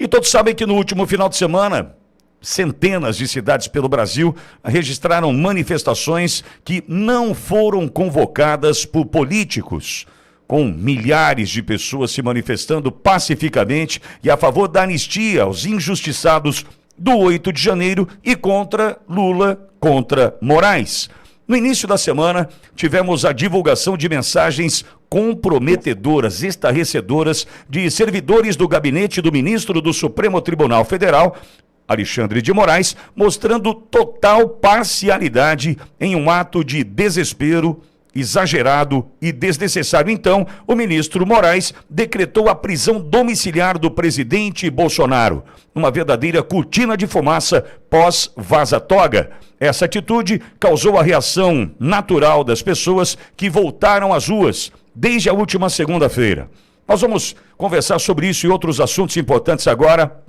E todos sabem que no último final de semana, centenas de cidades pelo Brasil registraram manifestações que não foram convocadas por políticos, com milhares de pessoas se manifestando pacificamente e a favor da anistia aos injustiçados do 8 de janeiro e contra Lula, contra Moraes. No início da semana, tivemos a divulgação de mensagens comprometedoras, estarrecedoras, de servidores do gabinete do ministro do Supremo Tribunal Federal, Alexandre de Moraes, mostrando total parcialidade em um ato de desespero exagerado e desnecessário. Então, o ministro Moraes decretou a prisão domiciliar do presidente Bolsonaro, uma verdadeira cortina de fumaça pós-vaza-toga. Essa atitude causou a reação natural das pessoas que voltaram às ruas desde a última segunda-feira. Nós vamos conversar sobre isso e outros assuntos importantes agora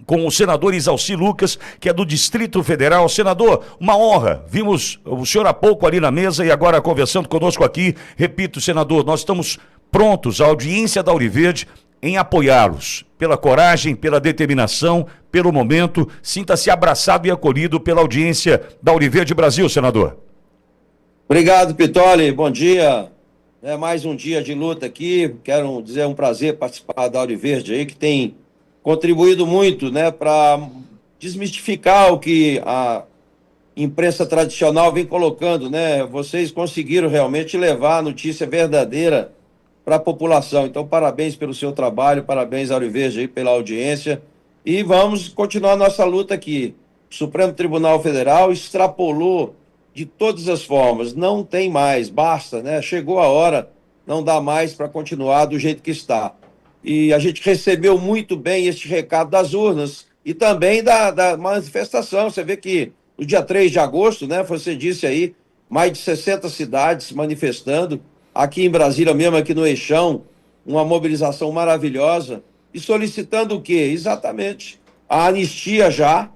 com o senador Isalci Lucas, que é do Distrito Federal. Senador, uma honra. Vimos o senhor há pouco ali na mesa e agora conversando conosco aqui. Repito, senador, nós estamos prontos, a audiência da Auriverde, em apoiá-los. Pela coragem, pela determinação, pelo momento. Sinta-se abraçado e acolhido pela audiência da Auriverde Brasil, senador. Obrigado, Pitoli. Bom dia. É mais um dia de luta aqui. Quero dizer, é um prazer participar da Auriverde aí, que tem contribuído muito, né, para desmistificar o que a imprensa tradicional vem colocando, né? Vocês conseguiram realmente levar a notícia verdadeira para a população. Então, parabéns pelo seu trabalho, parabéns, Auriverde, aí pela audiência. E vamos continuar nossa luta aqui. O Supremo Tribunal Federal extrapolou de todas as formas. Não tem mais, basta, né? Chegou a hora, não dá mais para continuar do jeito que está. E a gente recebeu muito bem este recado das urnas e também da manifestação. Você vê que no dia 3 de agosto, né, você disse aí, mais de 60 cidades manifestando. Aqui em Brasília mesmo, aqui no Eixão, uma mobilização maravilhosa. E solicitando o quê? Exatamente a anistia já.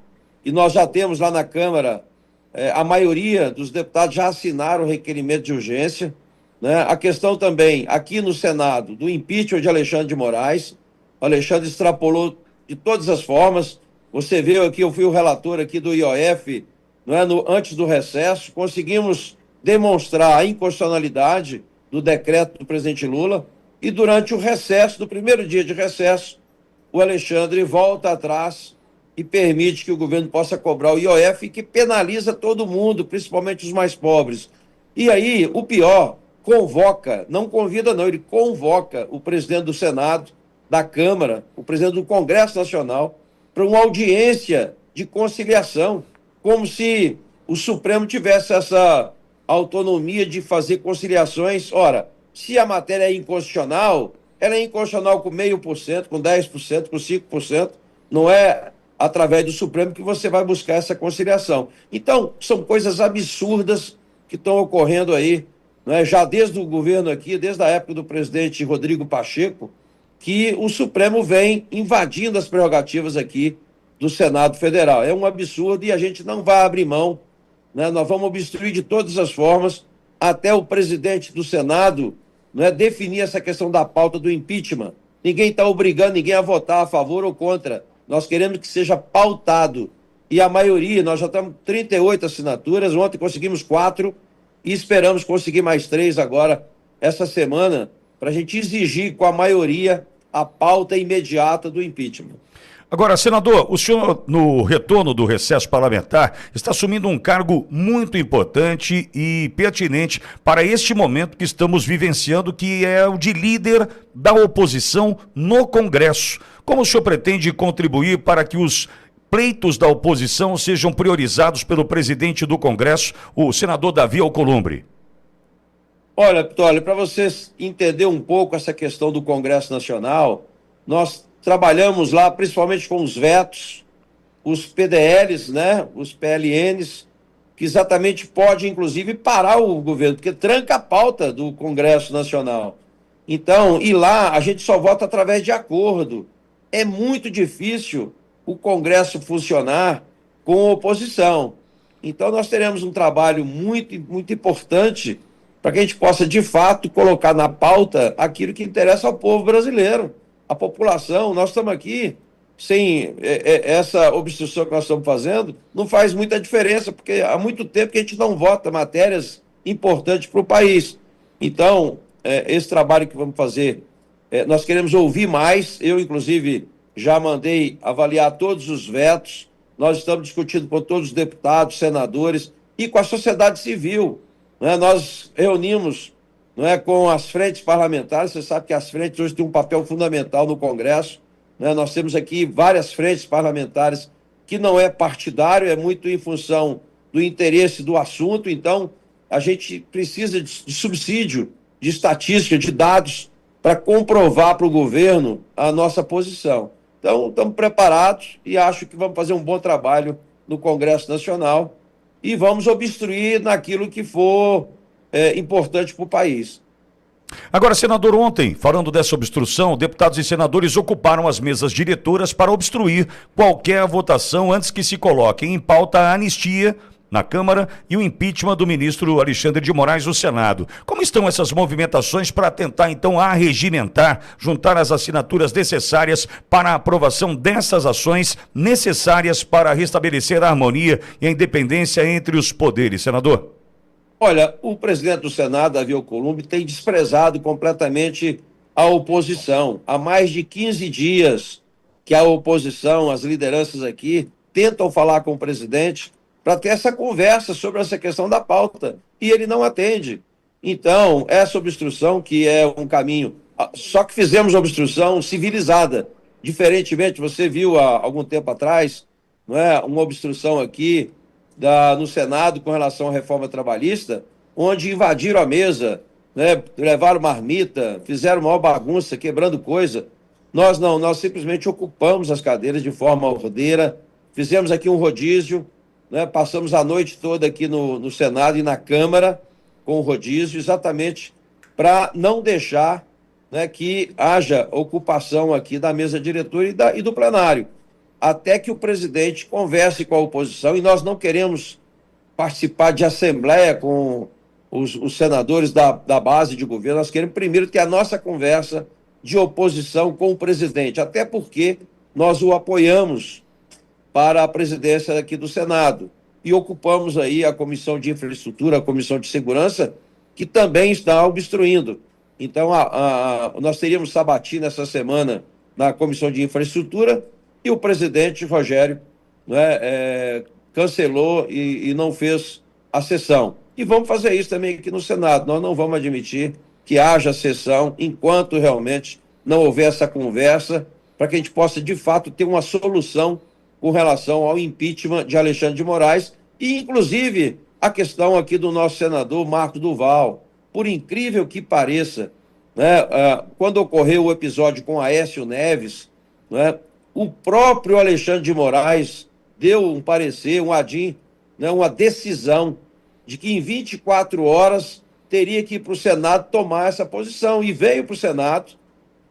E nós já temos lá na Câmara, a maioria dos deputados já assinaram o requerimento de urgência. Né? A questão também, aqui no Senado, do impeachment de Alexandre de Moraes. O Alexandre extrapolou de todas as formas. Você viu aqui, eu fui o relator aqui do IOF, não é? Antes do recesso, conseguimos demonstrar a inconstitucionalidade do decreto do presidente Lula. E durante o recesso, no primeiro dia de recesso, o Alexandre volta atrás e permite que o governo possa cobrar o IOF, que penaliza todo mundo, principalmente os mais pobres. E aí, o pior, convoca, não convida não, ele convoca o presidente do Senado, da Câmara, o presidente do Congresso Nacional, para uma audiência de conciliação, como se o Supremo tivesse essa autonomia de fazer conciliações. Ora, se a matéria é inconstitucional, ela é inconstitucional com 0,5%, com 10%, com 5%, não é através do Supremo que você vai buscar essa conciliação. Então, são coisas absurdas que estão ocorrendo aí, né, já desde o governo aqui, desde a época do presidente Rodrigo Pacheco, que o Supremo vem invadindo as prerrogativas aqui do Senado Federal. É um absurdo e a gente não vai abrir mão, né? Nós vamos obstruir de todas as formas até o presidente do Senado, né, definir essa questão da pauta do impeachment. Ninguém está obrigando ninguém a votar a favor ou contra. Nós queremos que seja pautado. E a maioria, nós já estamos 38 assinaturas, ontem conseguimos 4, e esperamos conseguir mais 3 agora, essa semana, para a gente exigir com a maioria a pauta imediata do impeachment. Agora, senador, o senhor, no retorno do recesso parlamentar, está assumindo um cargo muito importante e pertinente para este momento que estamos vivenciando, que é o de líder da oposição no Congresso. Como o senhor pretende contribuir para que os pleitos da oposição sejam priorizados pelo presidente do Congresso, o senador Davi Alcolumbre? Olha, Pitoli, para vocês entenderem um pouco essa questão do Congresso Nacional, nós trabalhamos lá principalmente com os vetos, os PDLs, né, os PLNs, que exatamente pode, inclusive, parar o governo, porque tranca a pauta do Congresso Nacional. Então, e lá a gente só vota através de acordo. É muito difícil o Congresso funcionar com oposição. Então, nós teremos um trabalho muito, muito importante para que a gente possa, de fato, colocar na pauta aquilo que interessa ao povo brasileiro, a população. Nós estamos aqui sem essa obstrução que nós estamos fazendo, não faz muita diferença, porque há muito tempo que a gente não vota matérias importantes para o país. Então, esse trabalho que vamos fazer, nós queremos ouvir mais. Eu, inclusive, já mandei avaliar todos os vetos. Nós estamos discutindo com todos os deputados, senadores e com a sociedade civil, né? Nós reunimos, não é, com as frentes parlamentares. Você sabe que as frentes hoje têm um papel fundamental no Congresso, né? Nós temos aqui várias frentes parlamentares que não é partidário, é muito em função do interesse do assunto. Então, a gente precisa de subsídio, de estatística, de dados, para comprovar para o governo a nossa posição. Então, estamos preparados e acho que vamos fazer um bom trabalho no Congresso Nacional e vamos obstruir naquilo que for importante para o país. Agora, senador, ontem, falando dessa obstrução, deputados e senadores ocuparam as mesas diretoras para obstruir qualquer votação antes que se coloque em pauta a anistia na Câmara e o impeachment do ministro Alexandre de Moraes no Senado. Como estão essas movimentações para tentar, então, arregimentar, juntar as assinaturas necessárias para a aprovação dessas ações necessárias para restabelecer a harmonia e a independência entre os poderes, senador? Olha, o presidente do Senado, Davi Alcolumbre, tem desprezado completamente a oposição. Há mais de 15 dias que a oposição, as lideranças aqui, tentam falar com o presidente para ter essa conversa sobre essa questão da pauta, e ele não atende. Então, essa obstrução, que é um caminho, só que fizemos obstrução civilizada, diferentemente, você viu há algum tempo atrás, não é, uma obstrução aqui no Senado com relação à reforma trabalhista, onde invadiram a mesa, né, levaram marmita, fizeram maior bagunça, quebrando coisa. Nós não, nós simplesmente ocupamos as cadeiras de forma ordeira, fizemos aqui um rodízio, né, passamos a noite toda aqui no Senado e na Câmara com o rodízio, exatamente para não deixar, né, que haja ocupação aqui da mesa diretora e do plenário, até que o presidente converse com a oposição. E nós não queremos participar de assembleia com os senadores da base de governo. Nós queremos primeiro ter a nossa conversa de oposição com o presidente, até porque nós o apoiamos para a presidência aqui do Senado e ocupamos aí a Comissão de Infraestrutura, a Comissão de Segurança, que também está obstruindo. Então, nós teríamos sabatina essa semana na Comissão de Infraestrutura e o presidente Rogério, né, cancelou e não fez a sessão. E vamos fazer isso também aqui no Senado. Nós não vamos admitir que haja sessão enquanto realmente não houver essa conversa, para que a gente possa, de fato, ter uma solução com relação ao impeachment de Alexandre de Moraes e, inclusive, a questão aqui do nosso senador Marco Duval. Por incrível que pareça, né, quando ocorreu o episódio com Aécio Neves, né, o próprio Alexandre de Moraes deu um parecer, um ADIM, né, uma decisão de que em 24 horas teria que ir para o Senado tomar essa posição. E veio para o Senado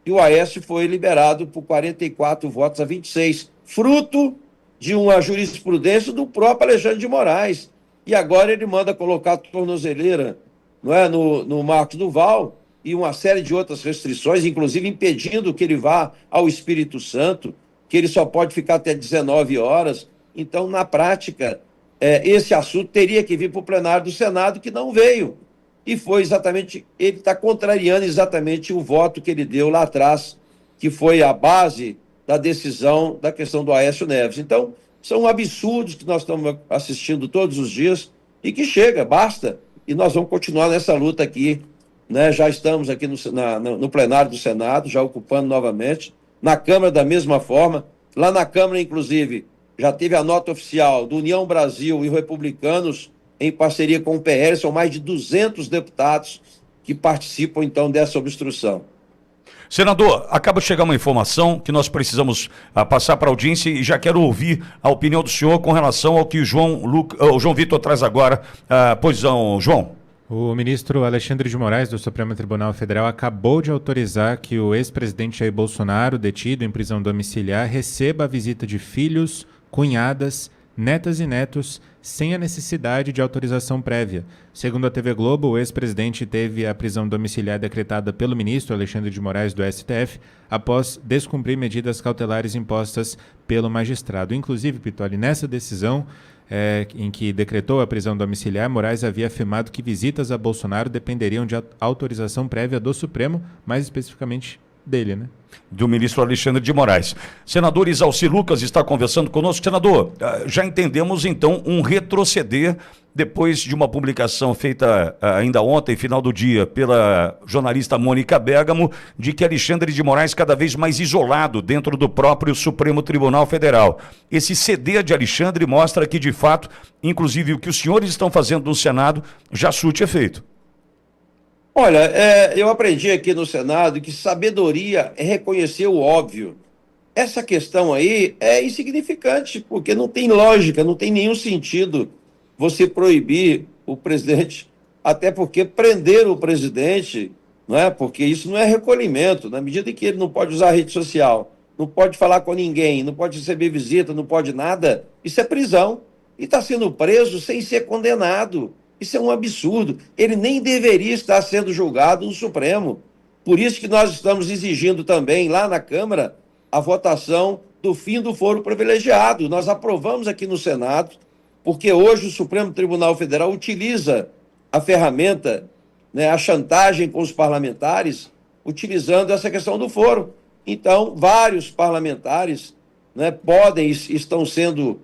e o Aécio foi liberado por 44 votos a 26, fruto de uma jurisprudência do próprio Alexandre de Moraes. E agora ele manda colocar a tornozeleira, não é, no Marcos Duval e uma série de outras restrições, inclusive impedindo que ele vá ao Espírito Santo, que ele só pode ficar até 19 horas. Então, na prática, esse assunto teria que vir para o plenário do Senado, que não veio. E foi exatamente, ele está contrariando exatamente o voto que ele deu lá atrás, que foi a base da decisão da questão do Aécio Neves. Então, são absurdos que nós estamos assistindo todos os dias e que chega, basta. E nós vamos continuar nessa luta aqui, né? Já estamos aqui no plenário do Senado, já ocupando novamente. Na Câmara, da mesma forma. Lá na Câmara, inclusive, já teve a nota oficial do União Brasil e Republicanos, em parceria com o PL, são mais de 200 deputados que participam, então, dessa obstrução. Senador, acaba de chegar uma informação que nós precisamos passar para a audiência e já quero ouvir a opinião do senhor com relação ao que o João Vitor traz agora. Pois não, João. O ministro Alexandre de Moraes, do Supremo Tribunal Federal, acabou de autorizar que o ex-presidente Jair Bolsonaro, detido em prisão domiciliar, receba a visita de filhos, cunhadas, netas e netos sem a necessidade de autorização prévia. Segundo a TV Globo, o ex-presidente teve a prisão domiciliar decretada pelo ministro Alexandre de Moraes do STF após descumprir medidas cautelares impostas pelo magistrado. Inclusive, Pittoli, nessa decisão em que decretou a prisão domiciliar, Moraes havia afirmado que visitas a Bolsonaro dependeriam de autorização prévia do Supremo, mais especificamente dele, né? Do ministro Alexandre de Moraes. Senador Isalci Lucas está conversando conosco. Senador, já entendemos então um retroceder depois de uma publicação feita ainda ontem, final do dia, pela jornalista Mônica Bergamo, de que Alexandre de Moraes cada vez mais isolado dentro do próprio Supremo Tribunal Federal. Esse ceder de Alexandre mostra que, de fato, inclusive o que os senhores estão fazendo no Senado já surte efeito. Olha, eu aprendi aqui no Senado que sabedoria é reconhecer o óbvio. Essa questão aí é insignificante, porque não tem lógica, não tem nenhum sentido você proibir o presidente, até porque prender o presidente, não é? Porque isso não é recolhimento, na medida em que ele não pode usar a rede social, não pode falar com ninguém, não pode receber visita, não pode nada, isso é prisão. E está sendo preso sem ser condenado. Isso é um absurdo. Ele nem deveria estar sendo julgado no Supremo. Por isso que nós estamos exigindo também, lá na Câmara, a votação do fim do foro privilegiado. Nós aprovamos aqui no Senado, porque hoje o Supremo Tribunal Federal utiliza a ferramenta, né, a chantagem com os parlamentares, utilizando essa questão do foro. Então, vários parlamentares, né, estão sendo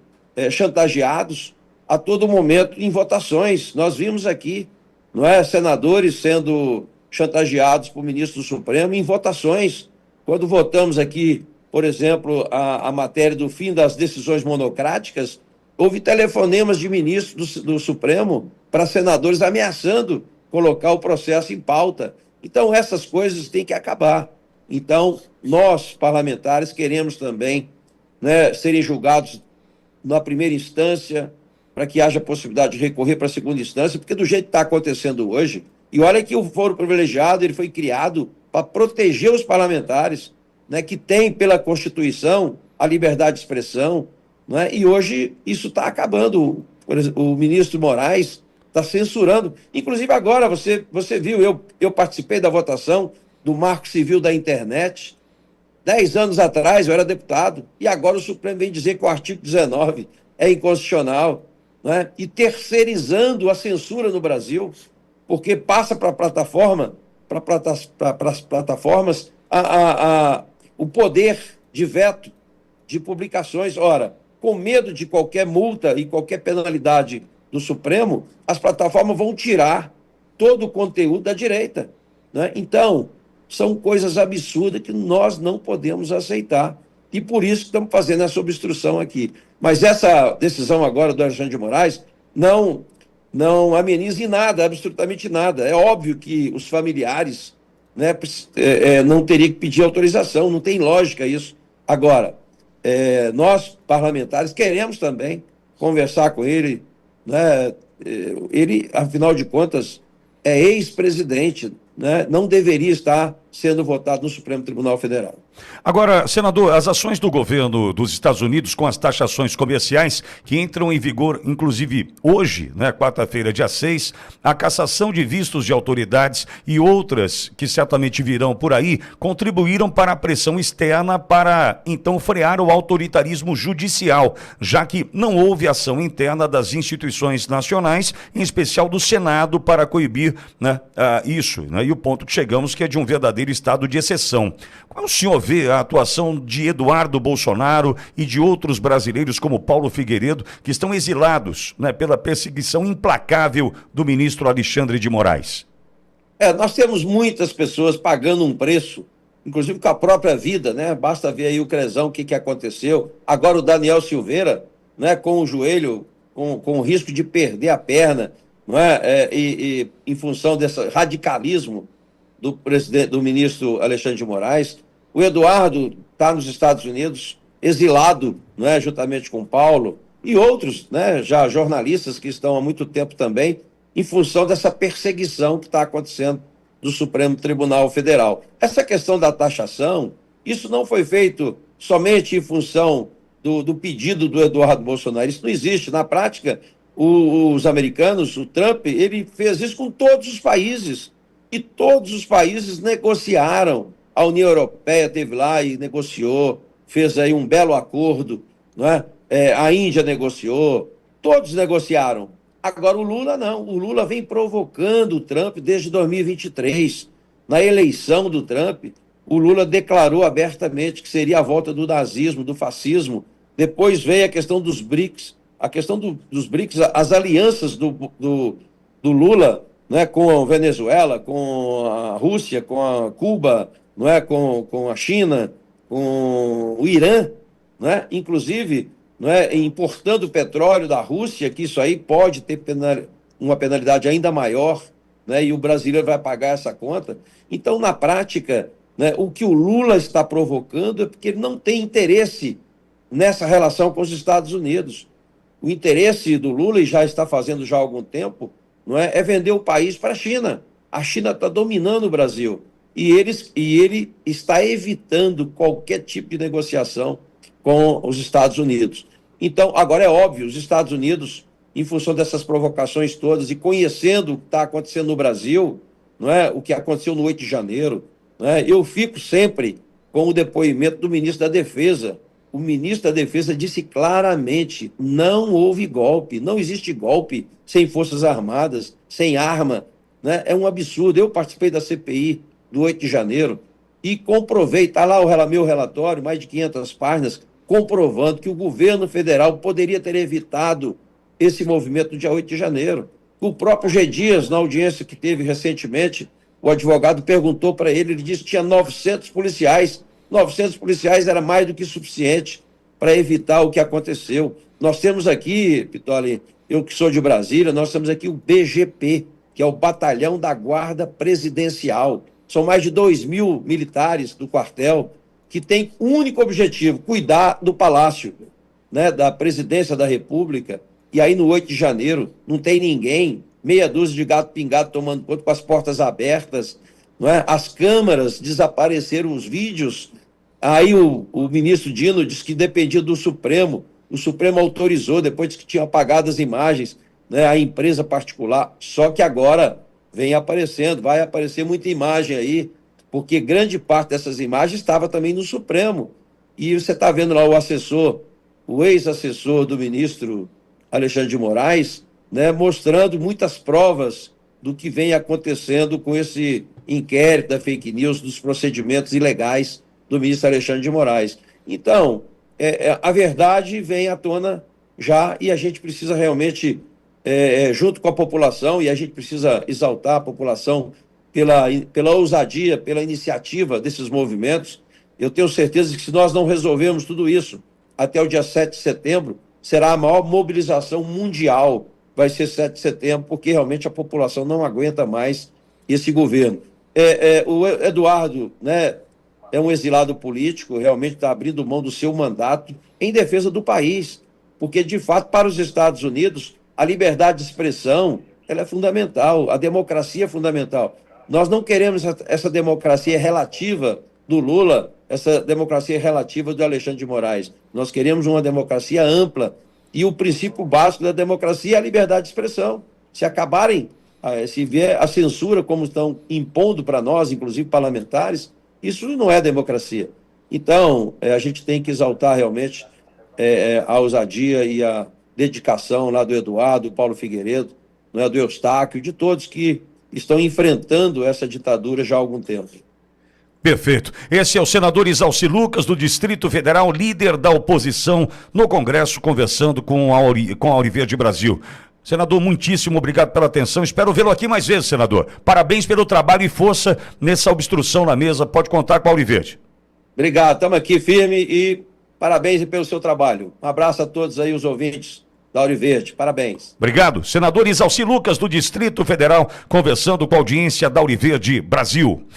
chantageados a todo momento em votações. Nós vimos aqui, não é, senadores sendo chantageados por ministro do Supremo em votações. Quando votamos aqui, por exemplo, a matéria do fim das decisões monocráticas, houve telefonemas de ministros do Supremo para senadores ameaçando colocar o processo em pauta. Então, essas coisas têm que acabar. Então, nós, parlamentares, queremos também, né, serem julgados na primeira instância, para que haja possibilidade de recorrer para a segunda instância, porque do jeito que está acontecendo hoje, e olha que o foro privilegiado ele foi criado para proteger os parlamentares, né, que têm pela Constituição a liberdade de expressão, né, e hoje isso está acabando. Por exemplo, o ministro Moraes está censurando, inclusive agora, você viu, eu participei da votação do Marco Civil da Internet. 10 anos atrás eu era deputado, e agora o Supremo vem dizer que o artigo 19 é inconstitucional, né? E terceirizando a censura no Brasil, porque passa para as plataformas o poder de veto de publicações. Ora, com medo de qualquer multa e qualquer penalidade do Supremo, as plataformas vão tirar todo o conteúdo da direita, né? Então, são coisas absurdas que nós não podemos aceitar. E por isso que estamos fazendo essa obstrução aqui. Mas essa decisão agora do Alexandre de Moraes não ameniza em nada, absolutamente nada. É óbvio que os familiares, né, não teriam que pedir autorização, não tem lógica isso. Agora, nós, parlamentares, queremos também conversar com ele, né? Ele, afinal de contas, é ex-presidente, né? Não deveria estar sendo votado no Supremo Tribunal Federal. Agora, senador, as ações do governo dos Estados Unidos com as taxações comerciais que entram em vigor, inclusive hoje, né, quarta-feira, dia 6, a cassação de vistos de autoridades e outras que certamente virão por aí, contribuíram para a pressão externa para, então, frear o autoritarismo judicial, já que não houve ação interna das instituições nacionais, em especial do Senado, para coibir, né, isso, né, e o ponto que chegamos que é de um verdadeiro estado de exceção. Como o senhor vê a atuação de Eduardo Bolsonaro e de outros brasileiros como Paulo Figueiredo, que estão exilados, né, pela perseguição implacável do ministro Alexandre de Moraes? Nós temos muitas pessoas pagando um preço, inclusive com a própria vida, né? Basta ver aí o Crezão, o que aconteceu. Agora o Daniel Silveira, né, com o joelho, com o risco de perder a perna, não é? E em função desse radicalismo do ministro Alexandre de Moraes. O Eduardo está nos Estados Unidos, exilado, não é, juntamente com o Paulo, e outros, né, já jornalistas que estão há muito tempo também, em função dessa perseguição que está acontecendo do Supremo Tribunal Federal. Essa questão da taxação, isso não foi feito somente em função do pedido do Eduardo Bolsonaro. Isso não existe. Na prática, os americanos, o Trump, ele fez isso com todos os países. E todos os países negociaram. A União Europeia esteve lá e negociou, fez aí um belo acordo, não é? A Índia negociou, todos negociaram. Agora o Lula não. O Lula vem provocando o Trump desde 2023. Na eleição do Trump, o Lula declarou abertamente que seria a volta do nazismo, do fascismo. Depois veio a questão dos BRICS. A questão dos BRICS, as alianças do Lula, né, com a Venezuela, com a Rússia, com a Cuba, não é, com a China, com o Irã, né, inclusive, não é, importando petróleo da Rússia, que isso aí pode ter uma penalidade ainda maior, né, e o brasileiro vai pagar essa conta. Então, na prática, né, o que o Lula está provocando é porque ele não tem interesse nessa relação com os Estados Unidos. O interesse do Lula, e já está fazendo já há algum tempo, não é vender o país para a China. A China está dominando o Brasil. E ele está evitando qualquer tipo de negociação com os Estados Unidos. Então, agora é óbvio, os Estados Unidos, em função dessas provocações todas e conhecendo o que está acontecendo no Brasil, não é, o que aconteceu no 8 de janeiro, não é, eu fico sempre com o depoimento do ministro da Defesa. O ministro da Defesa disse claramente: não houve golpe, não existe golpe sem Forças Armadas, sem arma, né? É um absurdo. Eu participei da CPI do 8 de janeiro e comprovei, está lá o meu relatório, mais de 500 páginas, comprovando que o governo federal poderia ter evitado esse movimento no dia 8 de janeiro. O próprio G. Dias, na audiência que teve recentemente, o advogado perguntou para ele, ele disse que tinha 900 policiais. 900 policiais era mais do que suficiente para evitar o que aconteceu. Nós temos aqui, Pitoli, eu que sou de Brasília, nós temos aqui o BGP, que é o Batalhão da Guarda Presidencial. São mais de 2.000 militares do quartel que tem um único objetivo: cuidar do Palácio, né, da Presidência da República. E aí no 8 de janeiro não tem ninguém, meia dúzia de gato pingado tomando conta, com as portas abertas, não é? As câmaras desapareceram, os vídeos. Aí o ministro Dino disse que dependia do Supremo. O Supremo autorizou, depois que tinha apagado as imagens, né, a empresa particular. Só que agora vem aparecendo, vai aparecer muita imagem aí, porque grande parte dessas imagens estava também no Supremo. E você está vendo lá o assessor, o ex-assessor do ministro Alexandre de Moraes, né, mostrando muitas provas do que vem acontecendo com esse inquérito da fake news, dos procedimentos ilegais do ministro Alexandre de Moraes. Então, a verdade vem à tona já, e a gente precisa realmente, junto com a população, e a gente precisa exaltar a população pela ousadia, pela iniciativa desses movimentos. Eu tenho certeza que se nós não resolvermos tudo isso até o dia 7 de setembro, será a maior mobilização mundial, vai ser 7 de setembro, porque realmente a população não aguenta mais esse governo. O Eduardo, né, é um exilado político, realmente está abrindo mão do seu mandato em defesa do país, porque, de fato, para os Estados Unidos, a liberdade de expressão ela é fundamental, a democracia é fundamental. Nós não queremos essa democracia relativa do Lula, essa democracia relativa do Alexandre de Moraes. Nós queremos uma democracia ampla, e o princípio básico da democracia é a liberdade de expressão. Se acabarem, se vier a censura, como estão impondo para nós, inclusive parlamentares, isso não é democracia. Então, a gente tem que exaltar realmente a ousadia e a dedicação lá do Eduardo, do Paulo Figueiredo, não é, do Eustáquio, de todos que estão enfrentando essa ditadura já há algum tempo. Perfeito. Esse é o senador Isalci Lucas, do Distrito Federal, líder da oposição no Congresso, conversando com a Auriverde Brasil. Senador, muitíssimo obrigado pela atenção. Espero vê-lo aqui mais vezes, senador. Parabéns pelo trabalho e força nessa obstrução na mesa. Pode contar com a Auriverde. Obrigado, estamos aqui firme e parabéns pelo seu trabalho. Um abraço a todos aí, os ouvintes da Auriverde. Parabéns. Obrigado. Senador Isalci Lucas, do Distrito Federal, conversando com a audiência da Auriverde Brasil.